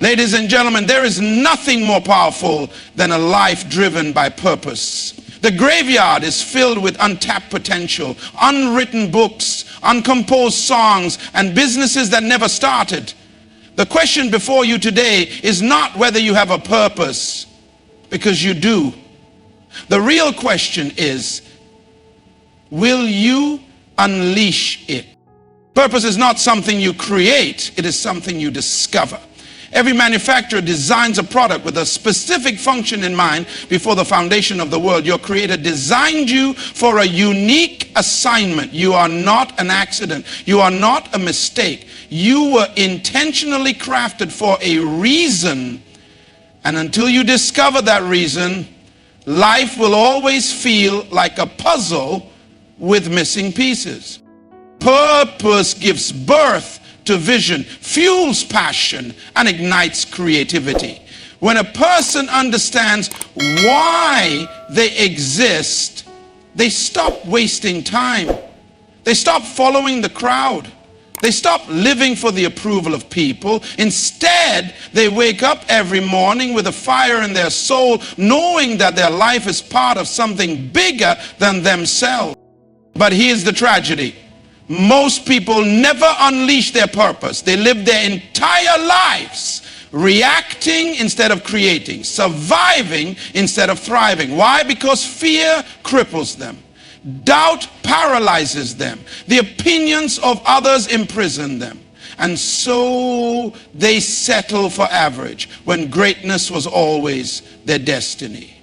Ladies and gentlemen, there is nothing more powerful than a life driven by purpose. The graveyard is filled with untapped potential, unwritten books, uncomposed songs, and businesses that never started. The question before you today is not whether you have a purpose, because you do. The real question is, will you unleash it? Purpose is not something you create, it is something you discover. Every manufacturer designs a product with a specific function in mind before the foundation of the world. Your Creator designed you for a unique assignment. You are not an accident. You are not a mistake. You were intentionally crafted for a reason. And until you discover that reason, life will always feel like a puzzle with missing pieces. Purpose gives birth to vision, fuels passion, and ignites creativity. When a person understands why they exist, they stop wasting time. They stop following the crowd. They stop living for the approval of people. Instead, they wake up every morning with a fire in their soul, knowing that their life is part of something bigger than themselves. But here's the tragedy. Most people never unleash their purpose. They live their entire lives reacting instead of creating, surviving instead of thriving. Why? Because fear cripples them. Doubt paralyzes them. The opinions of others imprison them. And so they settle for average when greatness was always their destiny.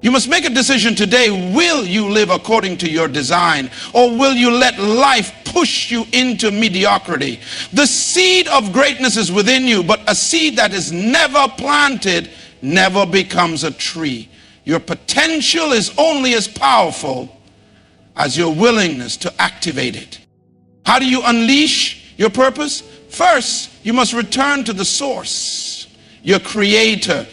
You must make a decision today. Will you live according to your design, or will you let life push you into mediocrity? The seed of greatness is within you, but a seed that is never planted never becomes a tree. Your potential is only as powerful as your willingness to activate it. How do you unleash your purpose? First, you must return to the source, your Creator.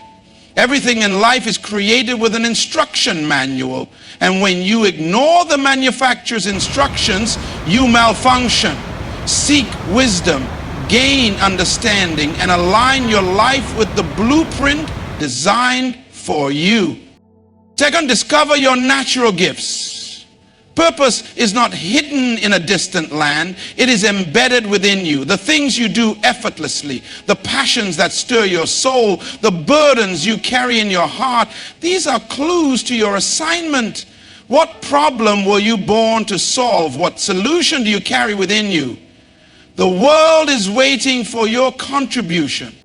Everything in life is created with an instruction manual, and when you ignore the manufacturer's instructions, you malfunction. Seek wisdom, gain understanding, and align your life with the blueprint designed for you. Second, discover your natural gifts. Purpose is not hidden in a distant land. It is embedded within you. The things you do effortlessly, the passions that stir your soul, the burdens you carry in your heart, these are clues to your assignment. What problem were you born to solve? What solution do you carry within you? The world is waiting for your contribution.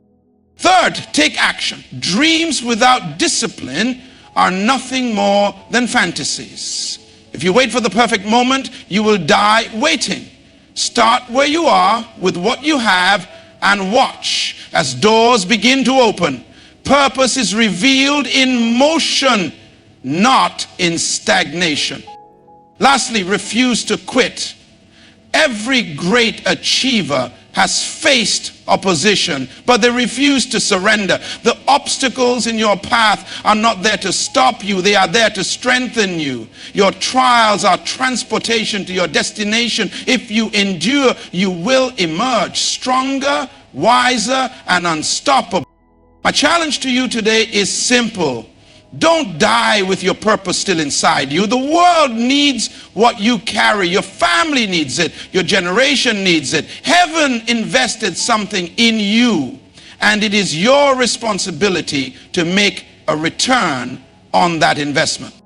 Third, take action. Dreams without discipline are nothing more than fantasies. If you wait for the perfect moment, you will die waiting. Start where you are with what you have and watch as doors begin to open. Purpose is revealed in motion, not in stagnation. Lastly, refuse to quit. Every great achiever has faced opposition, but they refuse to surrender. The obstacles in your path are not there to stop you. They are there to strengthen you. Your trials are transportation to your destination. If you endure, you will emerge stronger, wiser, and unstoppable. My challenge to you today is simple. Don't die with your purpose still inside you. The world needs what you carry. Your family needs it. Your generation needs it. Heaven invested something in you, and it is your responsibility to make a return on that investment.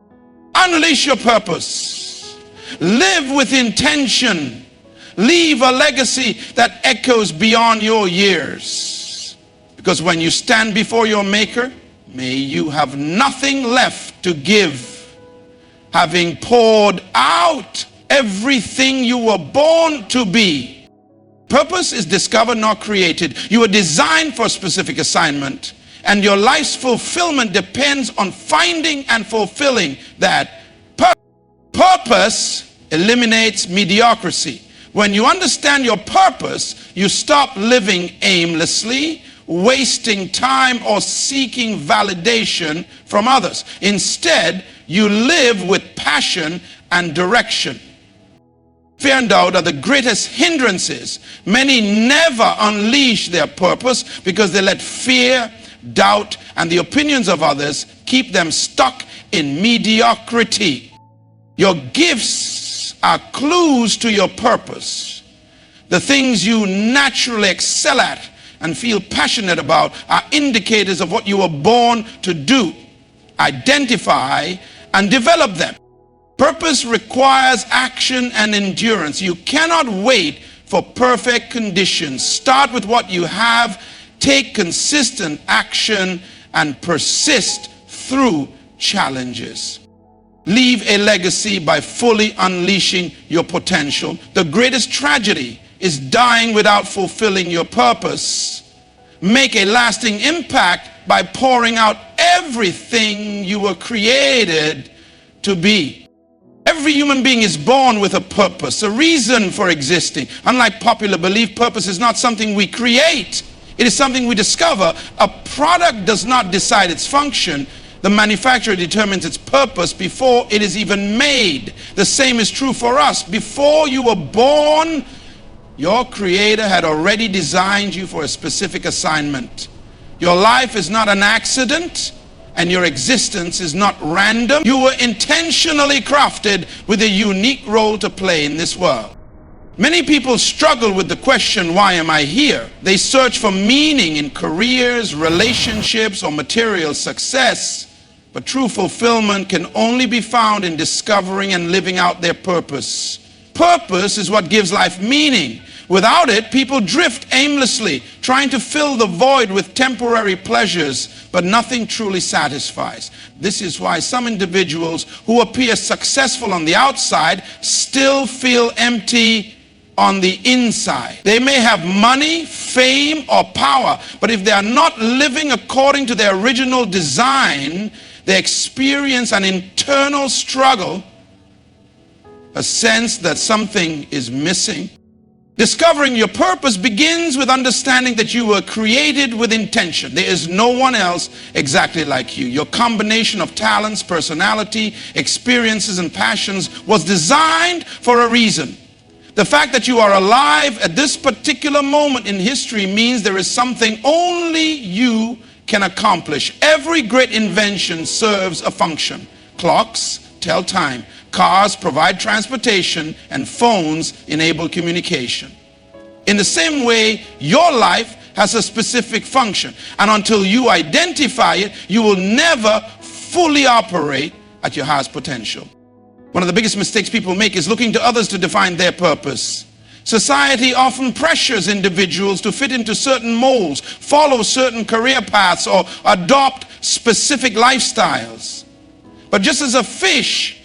Unleash your purpose. Live with intention. Leave a legacy that echoes beyond your years. Because when you stand before your Maker, may you have nothing left to give, having poured out everything you were born to be. Purpose is discovered, not created. You were designed for a specific assignment, and your life's fulfillment depends on finding and fulfilling that. Purpose eliminates mediocrity. When you understand your purpose, you stop living aimlessly, wasting time, or seeking validation from others. Instead, you live with passion and direction. Fear and doubt are the greatest hindrances. Many never unleash their purpose because they let fear, doubt, and the opinions of others keep them stuck in mediocrity. Your gifts are clues to your purpose. The things you naturally excel at and feel passionate about are indicators of what you were born to do. Identify and develop them. Purpose requires action and endurance. You cannot wait for perfect conditions. Start with what you have, take consistent action, and persist through challenges. Leave a legacy by fully unleashing your potential. The greatest tragedy is dying without fulfilling your purpose. Make a lasting impact by pouring out everything you were created to be. Every human being is born with a purpose, a reason for existing. Unlike popular belief, purpose is not something we create. It is something we discover. A product does not decide its function. The manufacturer determines its purpose before it is even made. The same is true for us. Before you were born, your Creator had already designed you for a specific assignment. Your life is not an accident, and your existence is not random. You were intentionally crafted with a unique role to play in this world. Many people struggle with the question, why am I here? They search for meaning in careers, relationships, or material success. But true fulfillment can only be found in discovering and living out their purpose. Purpose is what gives life meaning. Without it, people drift aimlessly, trying to fill the void with temporary pleasures, but nothing truly satisfies. This is why some individuals who appear successful on the outside still feel empty on the inside. They may have money, fame, or power, but if they are not living according to their original design, they experience an internal struggle, a sense that something is missing. Discovering your purpose begins with understanding that you were created with intention. There is no one else exactly like you. Your combination of talents, personality, experiences, and passions was designed for a reason. The fact that you are alive at this particular moment in history means there is something only you can accomplish. Every great invention serves a function. Clocks tell time. Cars provide transportation, and phones enable communication. In the same way, your life has a specific function, and until you identify it, you will never fully operate at your highest potential. One of the biggest mistakes people make is looking to others to define their purpose. Society often pressures individuals to fit into certain molds, follow certain career paths, or adopt specific lifestyles. But just as a fish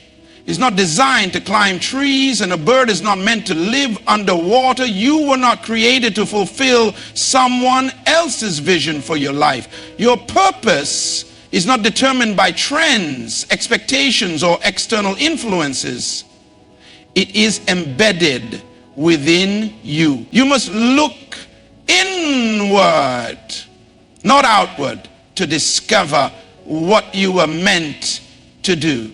is not designed to climb trees and a bird is not meant to live underwater, you were not created to fulfill someone else's vision for your life. Your purpose is not determined by trends, expectations, or external influences. It is embedded within you. You must look inward, not outward, to discover what you were meant to do.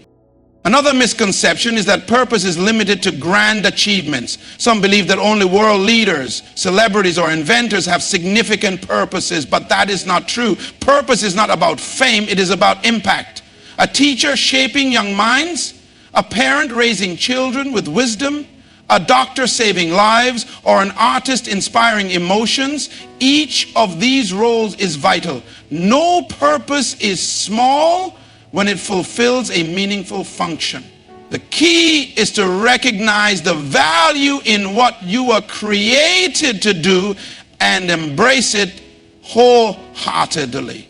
Another misconception is that purpose is limited to grand achievements. Some believe that only world leaders, celebrities, or inventors have significant purposes, but that is not true. Purpose is not about fame, it is about impact. A teacher shaping young minds, a parent raising children with wisdom, a doctor saving lives, or an artist inspiring emotions, each of these roles is vital. No purpose is small when it fulfills a meaningful function. The key is to recognize the value in what you were created to do and embrace it wholeheartedly.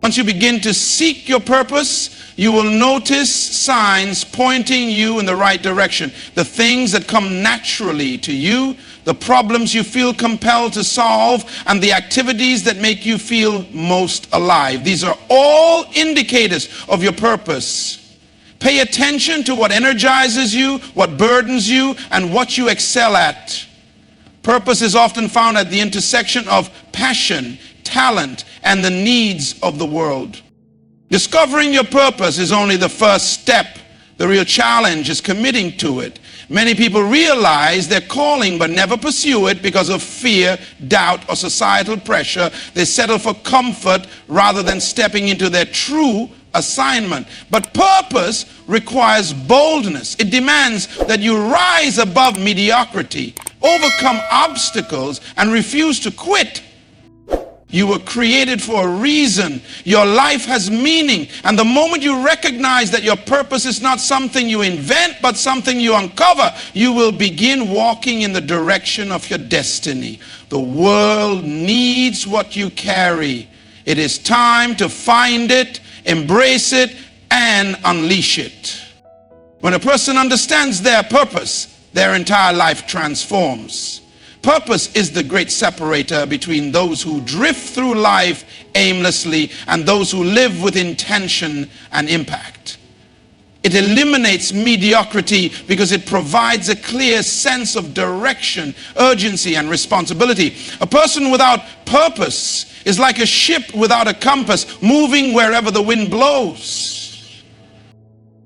Once you begin to seek your purpose, you will notice signs pointing you in the right direction. The things that come naturally to you, the problems you feel compelled to solve, and the activities that make you feel most alive. These are all indicators of your purpose. Pay attention to what energizes you, what burdens you, and what you excel at. Purpose is often found at the intersection of passion, talent, and the needs of the world. Discovering your purpose is only the first step. The real challenge is committing to it. Many people realize their calling but never pursue it because of fear, doubt, or societal pressure. They settle for comfort rather than stepping into their true assignment. But purpose requires boldness. It demands that you rise above mediocrity, overcome obstacles, and refuse to quit. You were created for a reason. Your life has meaning. And the moment you recognize that your purpose is not something you invent, but something you uncover, you will begin walking in the direction of your destiny. The world needs what you carry. It is time to find it, embrace it, and unleash it. When a person understands their purpose, their entire life transforms. Purpose is the great separator between those who drift through life aimlessly and those who live with intention and impact. It eliminates mediocrity because it provides a clear sense of direction, urgency, and responsibility. A person without purpose is like a ship without a compass, moving wherever the wind blows.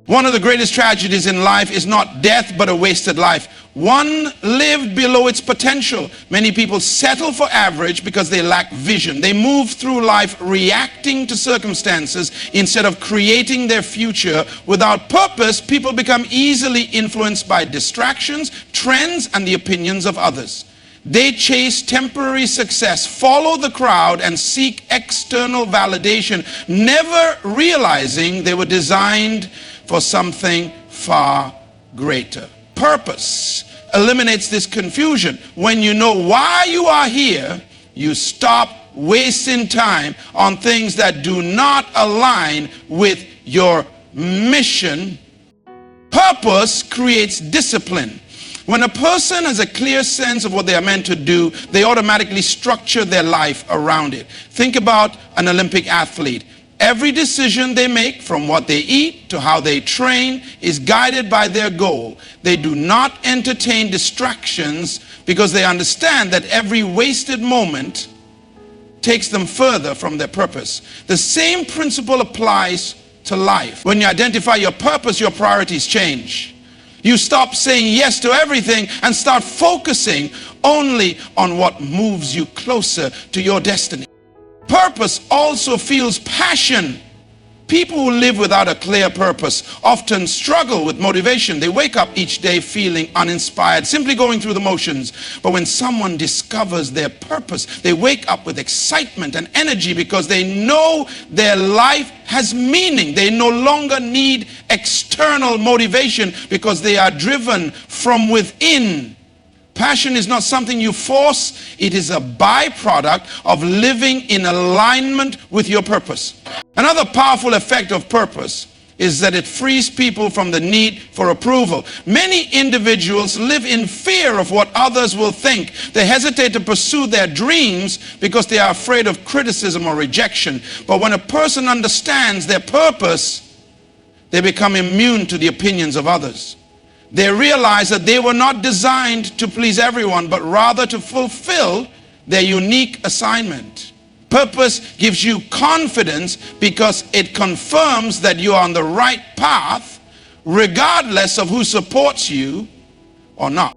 One of the greatest tragedies in life is not death, but a wasted life. One lived below its potential. Many people settle for average because they lack vision. They move through life reacting to circumstances instead of creating their future. Without purpose, people become easily influenced by distractions, trends, and the opinions of others. They chase temporary success, follow the crowd, and seek external validation, never realizing they were designed for something far greater. Purpose eliminates this confusion. When you know why you are here, you stop wasting time on things that do not align with your mission. Purpose creates discipline. When a person has a clear sense of what they are meant to do, they automatically structure their life around it. Think about an Olympic athlete. Every decision they make, from what they eat to how they train, is guided by their goal. They do not entertain distractions because they understand that every wasted moment takes them further from their purpose. The same principle applies to life. When you identify your purpose, your priorities change. You stop saying yes to everything and start focusing only on what moves you closer to your destiny. Purpose also fuels passion. People who live without a clear purpose often struggle with motivation. They wake up each day feeling uninspired, simply going through the motions. But when someone discovers their purpose, they wake up with excitement and energy because they know their life has meaning. They no longer need external motivation because they are driven from within. Passion is not something you force. It is a byproduct of living in alignment with your purpose. Another powerful effect of purpose is that it frees people from the need for approval. Many individuals live in fear of what others will think. They hesitate to pursue their dreams because they are afraid of criticism or rejection. But when a person understands their purpose, they become immune to the opinions of others. They realize that they were not designed to please everyone, but rather to fulfill their unique assignment. Purpose gives you confidence because it confirms that you are on the right path, regardless of who supports you or not.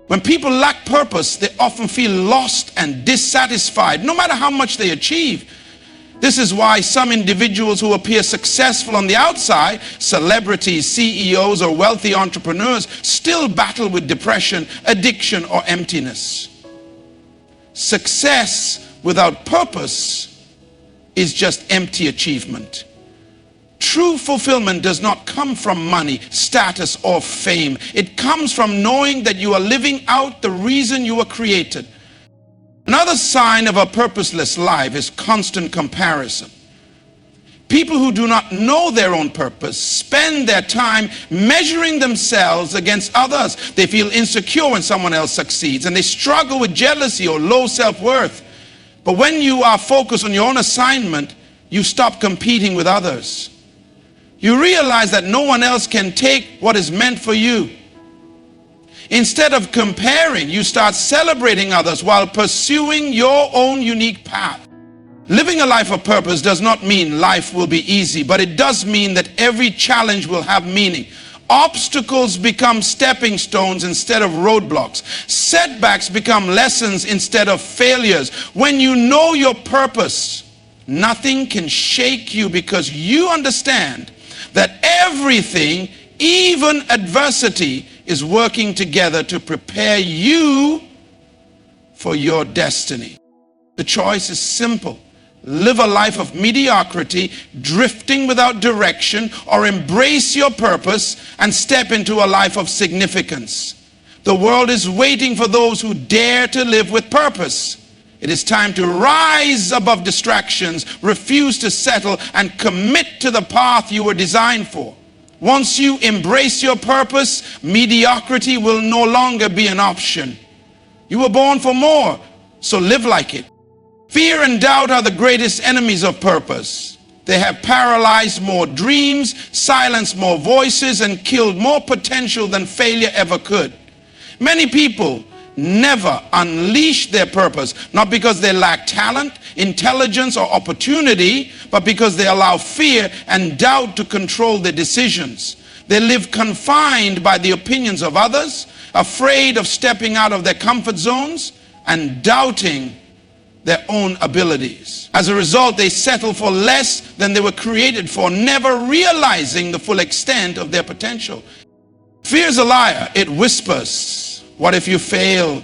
When people lack purpose, they often feel lost and dissatisfied, no matter how much they achieve. This is why some individuals who appear successful on the outside, celebrities, CEOs, or wealthy entrepreneurs, still battle with depression, addiction, or emptiness. Success without purpose is just empty achievement. True fulfillment does not come from money, status, or fame. It comes from knowing that you are living out the reason you were created. Another sign of a purposeless life is constant comparison. People who do not know their own purpose spend their time measuring themselves against others. They feel insecure when someone else succeeds, and they struggle with jealousy or low self-worth. But when you are focused on your own assignment, you stop competing with others. You realize that no one else can take what is meant for you. Instead of comparing, you start celebrating others while pursuing your own unique path. Living a life of purpose does not mean life will be easy, but it does mean that every challenge will have meaning. Obstacles become stepping stones instead of roadblocks. Setbacks become lessons instead of failures. When you know your purpose, nothing can shake you because you understand that everything, even adversity, is working together to prepare you for your destiny. The choice is simple. Live a life of mediocrity, drifting without direction, or embrace your purpose and step into a life of significance. The world is waiting for those who dare to live with purpose. It is time to rise above distractions, refuse to settle, and commit to the path you were designed for. Once you embrace your purpose, mediocrity will no longer be an option. You were born for more, so live like it. Fear and doubt are the greatest enemies of purpose. They have paralyzed more dreams, silenced more voices, and killed more potential than failure ever could. Many people never unleash their purpose, not because they lack talent, intelligence, or opportunity, but because they allow fear and doubt to control their decisions. They live confined by the opinions of others, afraid of stepping out of their comfort zones, and doubting their own abilities. As a result, they settle for less than they were created for, never realizing the full extent of their potential. Fear is a liar. It whispers, what if you fail?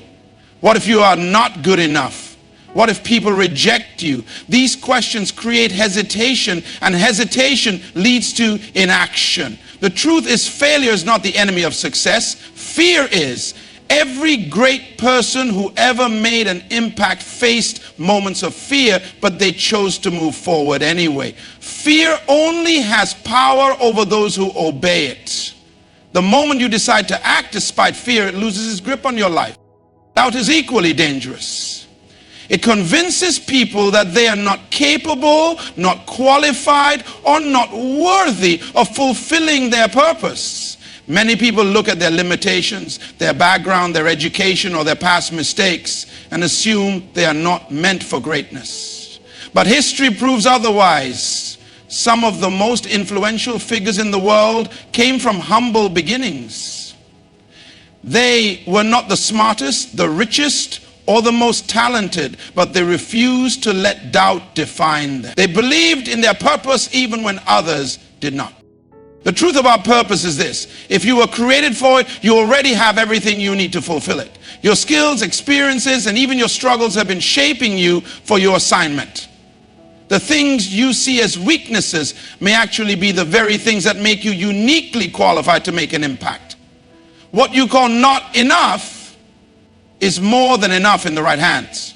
What if you are not good enough? What if people reject you? These questions create hesitation, and hesitation leads to inaction. The truth is, failure is not the enemy of success. Fear is. Every great person who ever made an impact faced moments of fear, but they chose to move forward anyway. Fear only has power over those who obey it. The moment you decide to act despite fear, it loses its grip on your life. Doubt is equally dangerous. It convinces people that they are not capable, not qualified, or not worthy of fulfilling their purpose. Many people look at their limitations, their background, their education, or their past mistakes and assume they are not meant for greatness. But history proves otherwise. Some of the most influential figures in the world came from humble beginnings. They were not the smartest, the richest, or the most talented, but they refused to let doubt define them. They believed in their purpose even when others did not. The truth about purpose is this: if you were created for it, you already have everything you need to fulfill it. Your skills, experiences, and even your struggles have been shaping you for your assignment. The things you see as weaknesses may actually be the very things that make you uniquely qualified to make an impact. What you call not enough is more than enough in the right hands.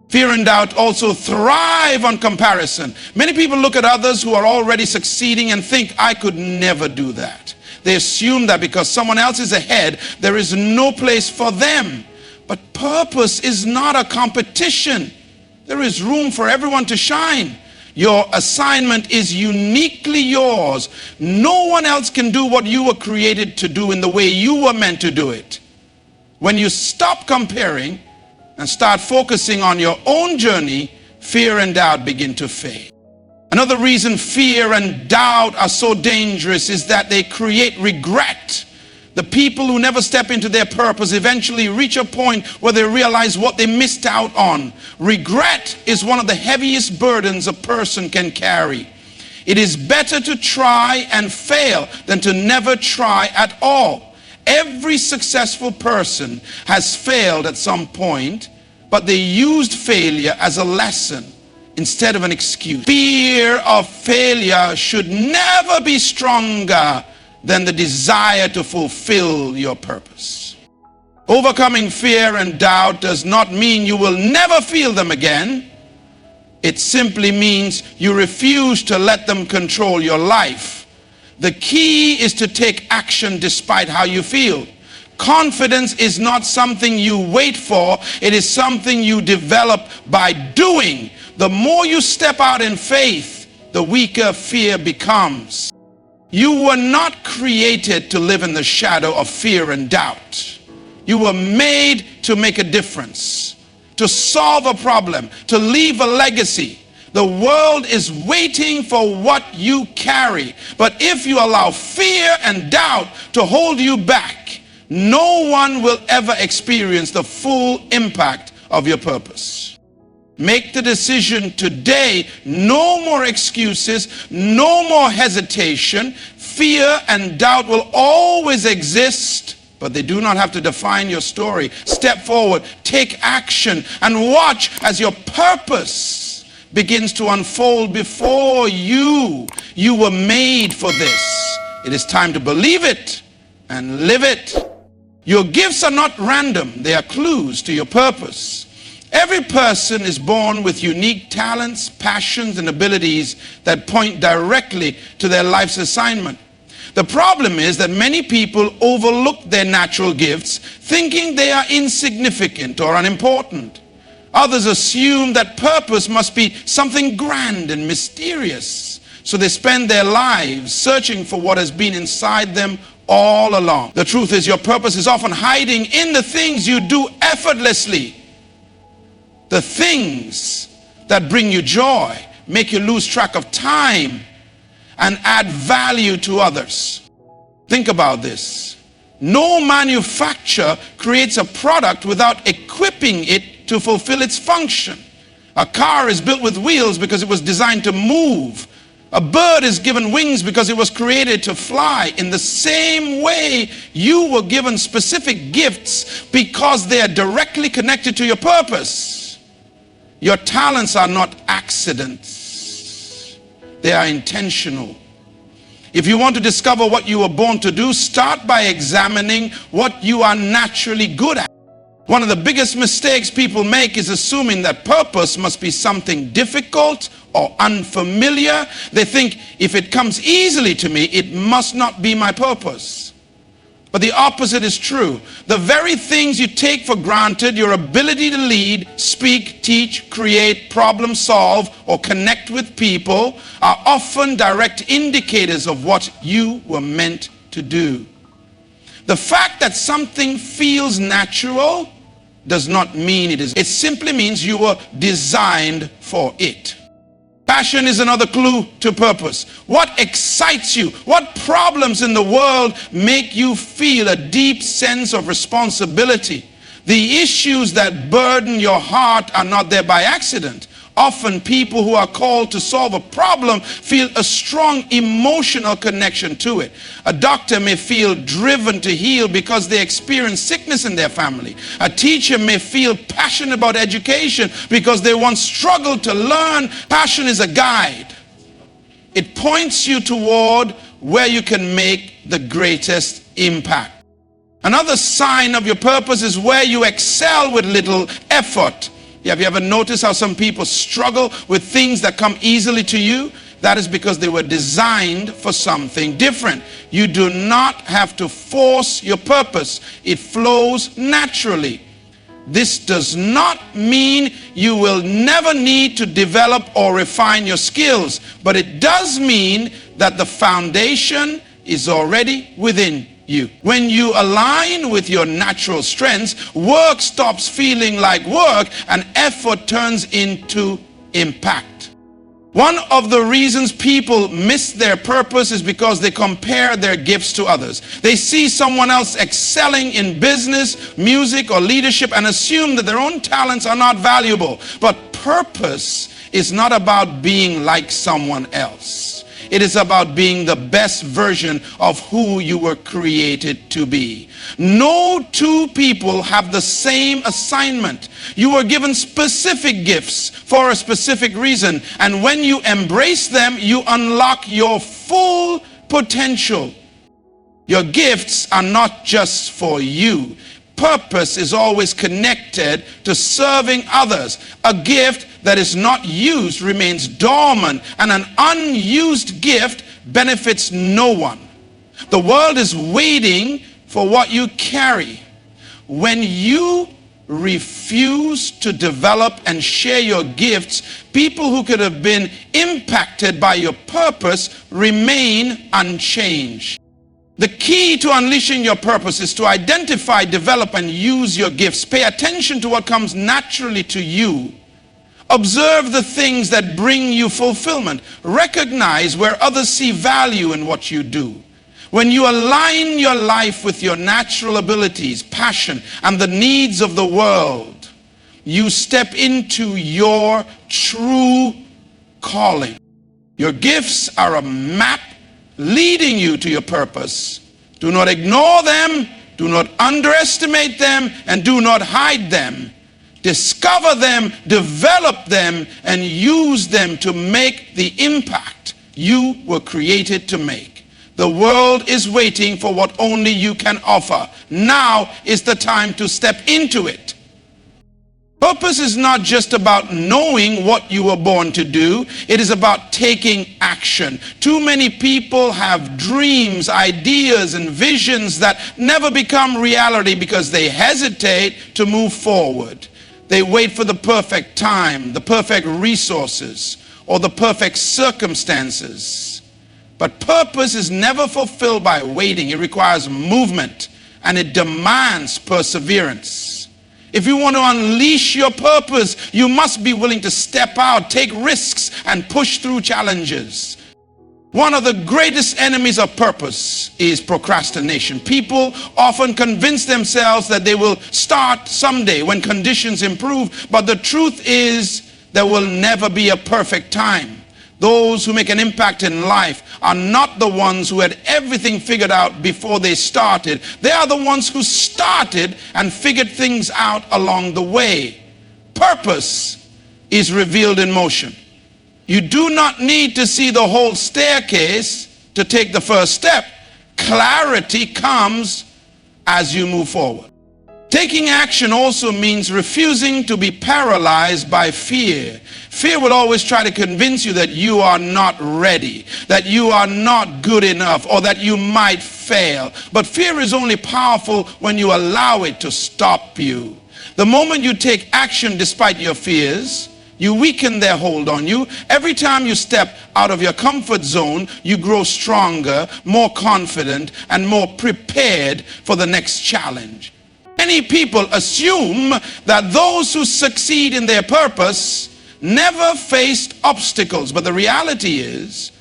Fear and doubt also thrive on comparison. Many people look at others who are already succeeding and think, I could never do that. They assume that because someone else is ahead, there is no place for them. But purpose is not a competition. There is room for everyone to shine. Your assignment is uniquely yours. No one else can do what you were created to do in the way you were meant to do it. When you stop comparing and start focusing on your own journey, fear and doubt begin to fade. Another reason fear and doubt are so dangerous is that they create regret. The people who never step into their purpose eventually reach a point where they realize what they missed out on. Regret is one of the heaviest burdens a person can carry. It is better to try and fail than to never try at all. Every successful person has failed at some point, but they used failure as a lesson instead of an excuse. Fear of failure should never be stronger than the desire to fulfill your purpose. Overcoming fear and doubt does not mean you will never feel them again. It simply means you refuse to let them control your life. The key is to take action despite how you feel. Confidence is not something you wait for. It is something you develop by doing. The more you step out in faith, the weaker fear becomes. You were not created to live in the shadow of fear and doubt. You were made to make a difference, to solve a problem, to leave a legacy. The world is waiting for what you carry. But if you allow fear and doubt to hold you back, no one will ever experience the full impact of your purpose. Make the decision today. No more excuses, no more hesitation. Fear and doubt will always exist, but they do not have to define your story. Step forward, take action, and watch as your purpose begins to unfold before you. You were made for this. It is time to believe it and live it. Your gifts are not random. They are clues to your purpose. Every person is born with unique talents, passions, and abilities that point directly to their life's assignment. The problem is that many people overlook their natural gifts, thinking they are insignificant or unimportant. Others assume that purpose must be something grand and mysterious, so they spend their lives searching for what has been inside them all along. The truth is, your purpose is often hiding in the things you do effortlessly. The things that bring you joy, make you lose track of time, and add value to others. Think about this. No manufacturer creates a product without equipping it to fulfill its function. A car is built with wheels because it was designed to move. A bird is given wings because it was created to fly. In the same way, you were given specific gifts because they are directly connected to your purpose. Your talents are not accidents. They are intentional. If you want to discover what you were born to do, start by examining what you are naturally good at. One of the biggest mistakes people make is assuming that purpose must be something difficult or unfamiliar. They think if it comes easily to me, it must not be my purpose. But the opposite is true. The very things you take for granted, your ability to lead, speak, teach, create, problem solve, or connect with people, are often direct indicators of what you were meant to do. The fact that something feels natural does not mean it is. It simply means you were designed for it. Passion is another clue to purpose. What excites you? What problems in the world make you feel a deep sense of responsibility? The issues that burden your heart are not there by accident. Often people who are called to solve a problem feel a strong emotional connection to it. A doctor may feel driven to heal because they experience sickness in their family. A teacher may feel passionate about education because they once struggled to learn. Passion is a guide. It points you toward where you can make the greatest impact. Another sign of your purpose is where you excel with little effort. Have you ever noticed how some people struggle with things that come easily to you? That is because they were designed for something different. You do not have to force your purpose. It flows naturally. This does not mean you will never need to develop or refine your skills, but it does mean that the foundation is already within you. When you align with your natural strengths, work stops feeling like work and effort turns into impact. One of the reasons people miss their purpose is because they compare their gifts to others. They see someone else excelling in business, music, or leadership and assume that their own talents are not valuable. But purpose is not about being like someone else. It is about being the best version of who you were created to be. No two people have the same assignment. You were given specific gifts for a specific reason, and when you embrace them, you unlock your full potential. Your gifts are not just for you. Purpose is always connected to serving others. A gift that is not used remains dormant, and an unused gift benefits no one. The world is waiting for what you carry. When you refuse to develop and share your gifts, people who could have been impacted by your purpose remain unchanged. The key to unleashing your purpose is to identify, develop, and use your gifts. Pay attention to what comes naturally to you. Observe the things that bring you fulfillment. Recognize where others see value in what you do. When you align your life with your natural abilities, passion, and the needs of the world, you step into your true calling. Your gifts are a map leading you to your purpose. Do not ignore them, do not underestimate them, and do not hide them. Discover them, develop them, and use them to make the impact you were created to make. The world is waiting for what only you can offer. Now is the time to step into it. Purpose is not just about knowing what you were born to do. It is about taking action. Too many people have dreams, ideas, and visions that never become reality because they hesitate to move forward. They wait for the perfect time, the perfect resources, or the perfect circumstances. But purpose is never fulfilled by waiting. It requires movement, and it demands perseverance. If you want to unleash your purpose, you must be willing to step out, take risks, and push through challenges. One of the greatest enemies of purpose is procrastination. People often convince themselves that they will start someday when conditions improve, but the truth is there will never be a perfect time. Those who make an impact in life are not the ones who had everything figured out before they started. They are the ones who started and figured things out along the way. Purpose is revealed in motion. You do not need to see the whole staircase to take the first step. Clarity comes as you move forward. Taking action also means refusing to be paralyzed by fear. Fear will always try to convince you that you are not ready, that you are not good enough, or that you might fail. But fear is only powerful when you allow it to stop you. The moment you take action despite your fears, you weaken their hold on you. Every time you step out of your comfort zone, you grow stronger, more confident, and more prepared for the next challenge. Many people assume that those who succeed in their purpose never faced obstacles, but the reality is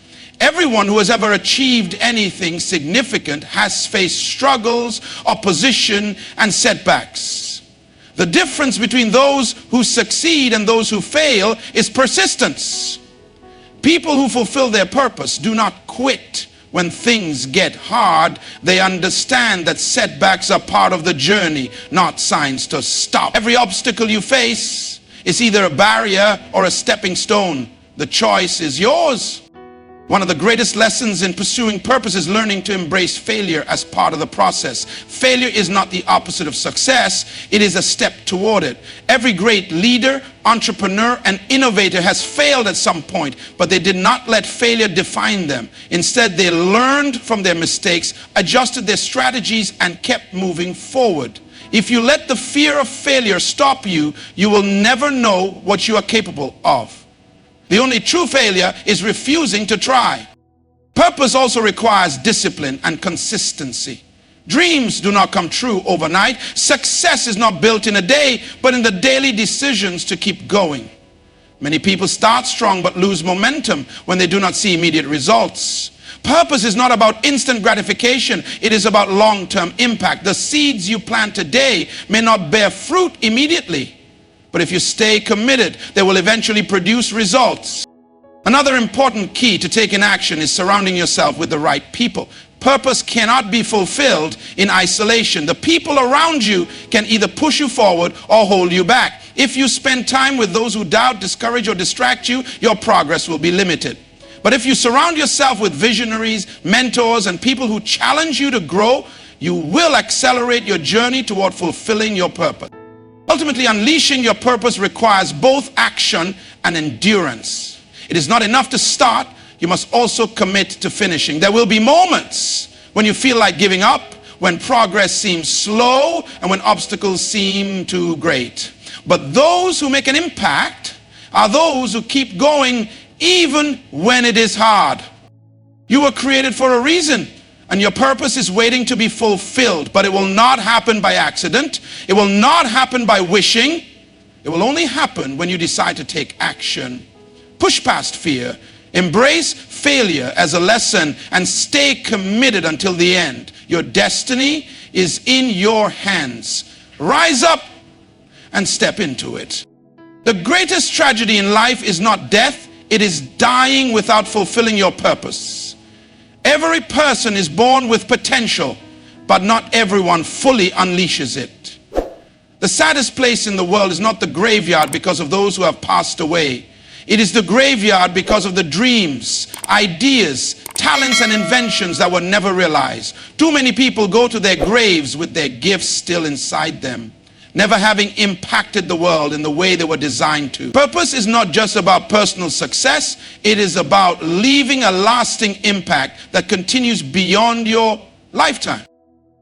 everyone who has ever achieved anything significant has faced struggles, opposition, and setbacks. The difference between those who succeed and those who fail is persistence. People who fulfill their purpose do not quit when things get hard. They understand that setbacks are part of the journey, not signs to stop. Every obstacle you face is either a barrier or a stepping stone. The choice is yours. One of the greatest lessons in pursuing purpose is learning to embrace failure as part of the process. Failure is not the opposite of success. It is a step toward it. Every great leader, entrepreneur, and innovator has failed at some point, but they did not let failure define them. Instead, they learned from their mistakes, adjusted their strategies, and kept moving forward. If you let the fear of failure stop you, you will never know what you are capable of. The only true failure is refusing to try. Purpose also requires discipline and consistency. Dreams do not come true overnight. Success is not built in a day, but in the daily decisions to keep going. Many people start strong but lose momentum when they do not see immediate results. Purpose is not about instant gratification. It is about long-term impact. The seeds you plant today may not bear fruit immediately, but if you stay committed, they will eventually produce results. Another important key to taking action is surrounding yourself with the right people. Purpose cannot be fulfilled in isolation. The people around you can either push you forward or hold you back. If you spend time with those who doubt, discourage, or distract you, your progress will be limited. But if you surround yourself with visionaries, mentors, and people who challenge you to grow, you will accelerate your journey toward fulfilling your purpose. Ultimately, unleashing your purpose requires both action and endurance. It is not enough to start. You must also commit to finishing. There will be moments when you feel like giving up, when progress seems slow, and when obstacles seem too great. But those who make an impact are those who keep going even when it is hard. You were created for a reason, and your purpose is waiting to be fulfilled, but it will not happen by accident. It will not happen by wishing. It will only happen when you decide to take action. Push past fear, embrace failure as a lesson, and stay committed until the end. Your destiny is in your hands. Rise up and step into it. The greatest tragedy in life is not death, it is dying without fulfilling your purpose. Every person is born with potential, but not everyone fully unleashes it. The saddest place in the world is not the graveyard because of those who have passed away. It is the graveyard because of the dreams, ideas, talents, and inventions that were never realized. Too many people go to their graves with their gifts still inside them, never having impacted the world in the way they were designed to. Purpose is not just about personal success, it is about leaving a lasting impact that continues beyond your lifetime.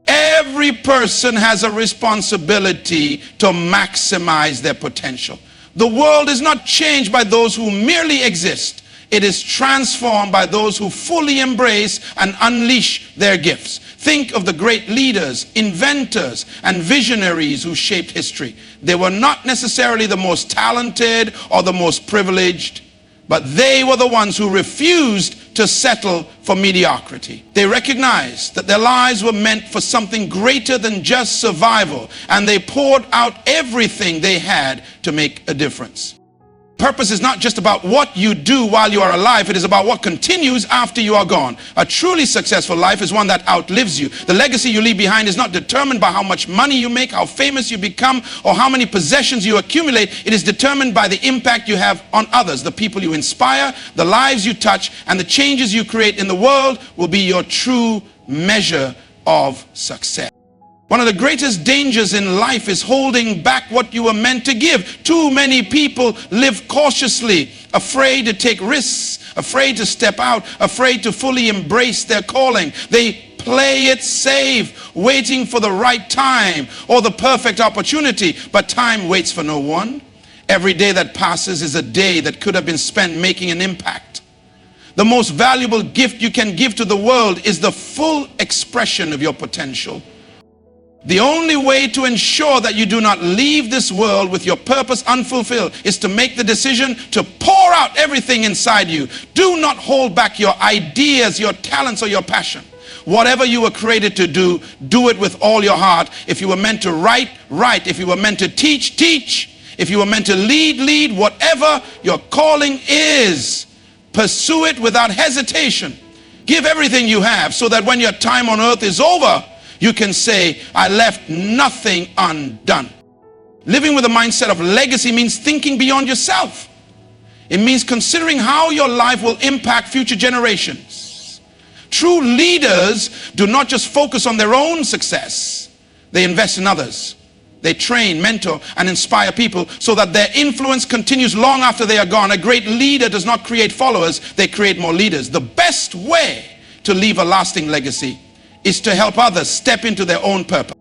Every person has a responsibility to maximize their potential. The world is not changed by those who merely exist. It is transformed by those who fully embrace and unleash their gifts. Think of the great leaders, inventors, and visionaries who shaped history. They were not necessarily the most talented or the most privileged, but they were the ones who refused to settle for mediocrity. They recognized that their lives were meant for something greater than just survival, and they poured out everything they had to make a difference. Purpose is not just about what you do while you are alive, it is about what continues after you are gone. A truly successful life is one that outlives you. The legacy you leave behind is not determined by how much money you make, how famous you become, or how many possessions you accumulate. It is determined by the impact you have on others. The people you inspire, the lives you touch, and the changes you create in the world will be your true measure of success. One of the greatest dangers in life is holding back what you were meant to give. Too many people live cautiously, afraid to take risks, afraid to step out, afraid to fully embrace their calling. They play it safe, waiting for the right time or the perfect opportunity. But time waits for no one. Every day that passes is a day that could have been spent making an impact. The most valuable gift you can give to the world is the full expression of your potential. The only way to ensure that you do not leave this world with your purpose unfulfilled is to make the decision to pour out everything inside you. Do not hold back your ideas, your talents, or your passion. Whatever you were created to do, do it with all your heart. If you were meant to write, write. If you were meant to teach, teach. If you were meant to lead, lead. Whatever your calling is, pursue it without hesitation. Give everything you have so that when your time on earth is over, you can say, I left nothing undone. Living with a mindset of legacy means thinking beyond yourself. It means considering how your life will impact future generations. True leaders do not just focus on their own success. They invest in others. They train, mentor, and inspire people so that their influence continues long after they are gone. A great leader does not create followers, they create more leaders. The best way to leave a lasting legacy is to help others step into their own purpose.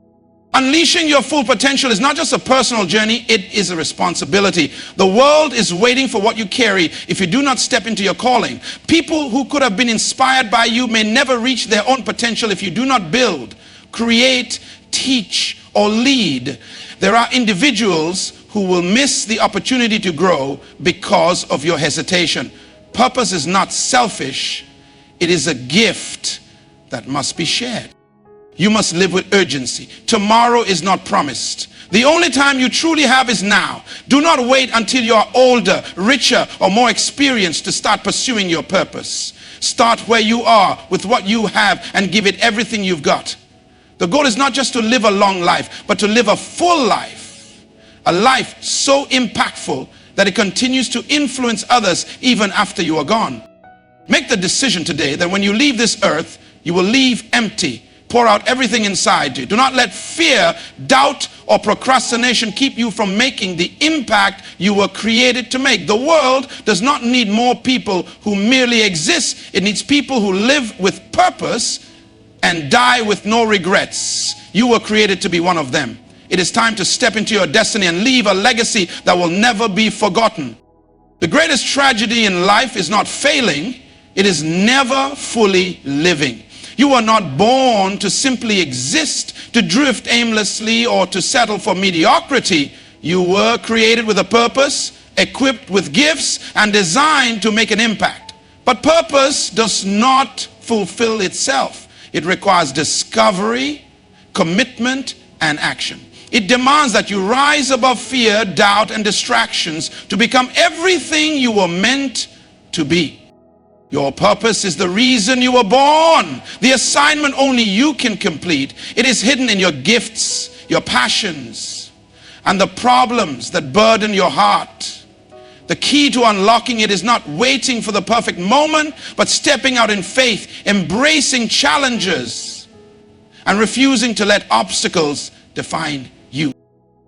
Unleashing your full potential is not just a personal journey, it is a responsibility. The world is waiting for what you carry if you do not step into your calling. People who could have been inspired by you may never reach their own potential if you do not build, create, teach, or lead. There are individuals who will miss the opportunity to grow because of your hesitation. Purpose is not selfish, it is a gift that must be shared. You must live with urgency. Tomorrow is not promised. The only time you truly have is now. Do not wait until you are older, richer, or more experienced to start pursuing your purpose. Start where you are with what you have and give it everything you've got. The goal is not just to live a long life, but to live a full life. A life so impactful that it continues to influence others even after you are gone. Make the decision today that when you leave this earth, you will leave empty. Pour out everything inside you. Do not let fear, doubt, or procrastination keep you from making the impact you were created to make. The world does not need more people who merely exist. It needs people who live with purpose and die with no regrets. You were created to be one of them. It is time to step into your destiny and leave a legacy that will never be forgotten. The greatest tragedy in life is not failing. It is never fully living. You are not born to simply exist, to drift aimlessly, or to settle for mediocrity. You were created with a purpose, equipped with gifts, and designed to make an impact. But purpose does not fulfill itself. It requires discovery, commitment, and action. It demands that you rise above fear, doubt, and distractions to become everything you were meant to be. Your purpose is the reason you were born, the assignment only you can complete. It is hidden in your gifts, your passions, and the problems that burden your heart. The key to unlocking it is not waiting for the perfect moment, but stepping out in faith, embracing challenges, and refusing to let obstacles define you.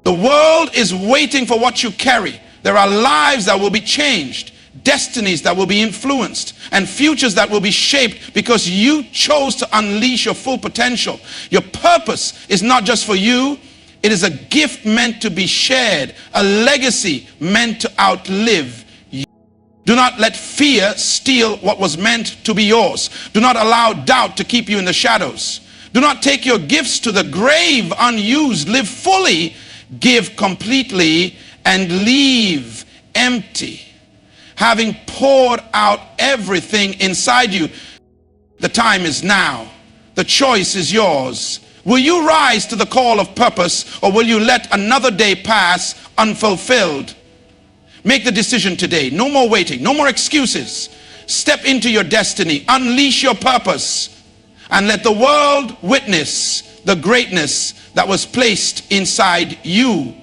The world is waiting for what you carry. There are lives that will be changed, destinies that will be influenced, and futures that will be shaped because you chose to unleash your full potential. Your purpose is not just for you. It is a gift meant to be shared, a legacy meant to outlive you. Do not let fear steal what was meant to be yours. Do not allow doubt to keep you in the shadows. Do not take your gifts to the grave unused. Live fully, give completely, and leave empty, having poured out everything inside you. The time is now. The choice is yours. Will you rise to the call of purpose, or will you let another day pass unfulfilled? Make the decision today. No more waiting. No more excuses. Step into your destiny. Unleash your purpose. And let the world witness the greatness that was placed inside you.